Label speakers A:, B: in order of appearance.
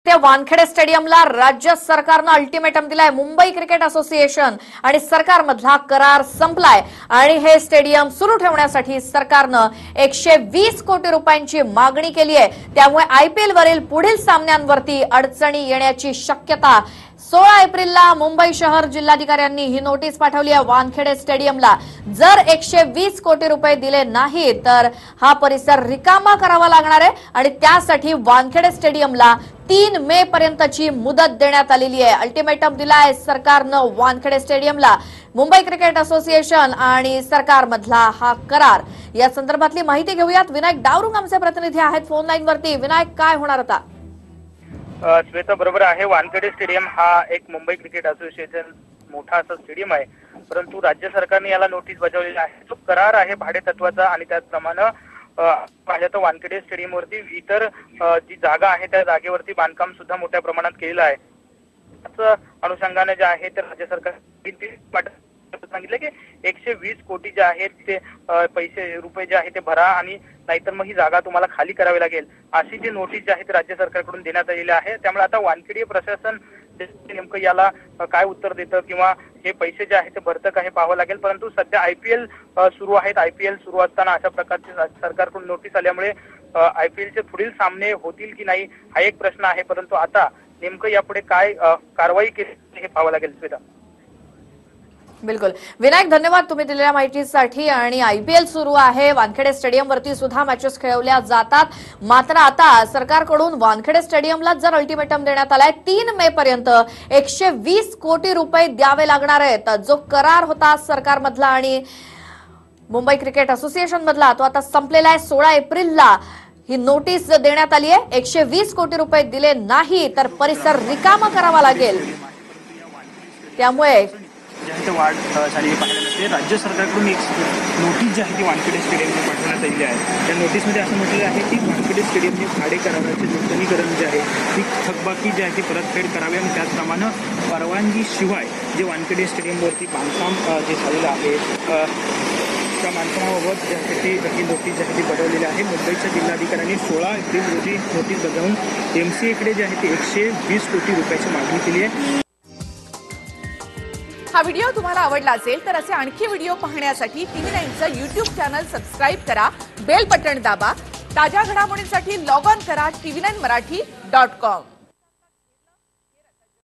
A: त्या वानखेडे स्टेडियमला राज्य सरकारनं अल्टिमेटम दिलाय। मुंबई क्रिकेट असोसिएशन आणि सरकारमधला करार संपलाय आणि हे स्टेडियम सुरू ठेवण्यासाठी सरकारनं 120 कोटी रुपयांची मागणी केली आहे। त्यामुळे आयपीएल वरील पुढील सामन्यांवरती अडचणी येण्याची शक्यता 16 एप्रिलला मुंबई शहर जिल्हाधिकाऱ्यांनी ही नोटीस पाठवली आहे। वानखेडे स्टेडियमला जर 120 कोटी रुपये दिले नाही तर हा परिसर रिकामा करावा लागणार आहे आणि त्यासाठी वानखेडे स्टेडियमला 3 मे पर्यंतची मुदत देण्यात आलेली आहे। अल्टिमेटम दिलाय सरकारनं वानखेडे स्टेडियमला। मुंबई क्रिकेट असोसिएशन आणि सरकारमधला हा करार, या संदर्भातली माहिती घेऊयात। विनायक डावरुंग आमचे प्रतिनिधी आहेत फोन लाईन वरती। विनायक, काय होणार आता?
B: श्वेता, बरोबर आहे। वानखेडे स्टेडियम हा एक मुंबई क्रिकेट असोसिएशन मोठा असा स्टेडियम आहे, परंतु राज्य सरकारने याला नोटीस बजावलेला आहे। जो करार आहे भाडे तत्वाचा आणि त्याचप्रमाणे पाहिलं तर वानखेडे स्टेडियम वरती इतर जी जागा आहे त्या जागेवरती बांधकाम सुद्धा मोठ्या प्रमाणात केलेलं आहे। त्याच अनुषंगाने जे आहे ते राज्य सरकार सांगितलं की 120 कोटी जे आहेत ते रुपये जे आहे ते भरा आणि नाहीतर मग ही जागा तुम्हाला खाली करावी लागेल, अशी जी नोटीस जी आहे ते राज्य सरकारकडून देण्यात आलेली आहे। त्यामुळे आता वानखेडे प्रशासन नेमकं याला काय उत्तर देतं किंवा हे पैसे जे आहेत ते भरतं का हे पाहावं लागेल। परंतु सध्या आयपीएल सुरू आहेत। आयपीएल सुरू असताना अशा प्रकारची सरकारकडून नोटीस आल्यामुळे आयपीएलचे पुढील सामने होतील की नाही हा एक प्रश्न आहे। परंतु आता नेमकं यापुढे काय कारवाई केली हे पाहावं लागेल। स्वेता,
A: बिलकुल विनायक, धन्यवाद तुम्ही दिलेल्या माहितीसाठी। आणि आयपीएल सुरू आहे, वानखेडे स्टेडियम वरती सुद्धा मॅचेस खेळवल्या जातात। मात्र आता सरकारकडून वानखेडे स्टेडियमला जर अल्टिमेटम देण्यात आलाय 3 मे पर्यंत 120 कोटी रुपये द्यावे लागणार आहेत। जो करार होता सरकारमधला आणि मुंबई क्रिकेट असोसिएशन मधला तो आता संपलेला आहे। 16 एप्रिलला ही नोटीस देण्यात आली आहे। 120 कोटी रुपये दिले नाही तर परिसर रिकामा करावा लागेल। त्यामुळे
C: वाढ झालेली पाहायला मिळते। राज्य सरकारकडून एक नोटीस जी आहे ती वानखेडे स्टेडियमने पाठवण्यात आलेली आहे। त्या नोटीसमध्ये असं म्हटलेलं आहे की वानखेडे स्टेडियमने भाडे कराराचे नूतनीकरण जे आहे ती थकबाकी जी आहे ती परतफेड करावी आणि त्याचप्रमाणे परवानगीशिवाय जे वानखेडे स्टेडियमवरती बांधकाम जे झालेलं आहे त्या बांधकामाबाबत ज्यासाठी ही नोटीस जी आहे ती बजावलेली आहे। मुंबईच्या जिल्हाधिकाऱ्यांनी 16 एप्रिल रोजी नोटीस बजावून MCA जे आहे ते 120 कोटी रुपयाची मागणी केली आहे।
D: हा व्हिडिओ तुम्हाला आवडला असेल तर असे आणखी व्हिडिओ पाहण्यासाठी TV9चं YouTube चॅनल सबस्क्राईब करा, बेल बटण दाबा। ताज्या घडामोडींसाठी लॉग ऑन करा tv9marathi.com।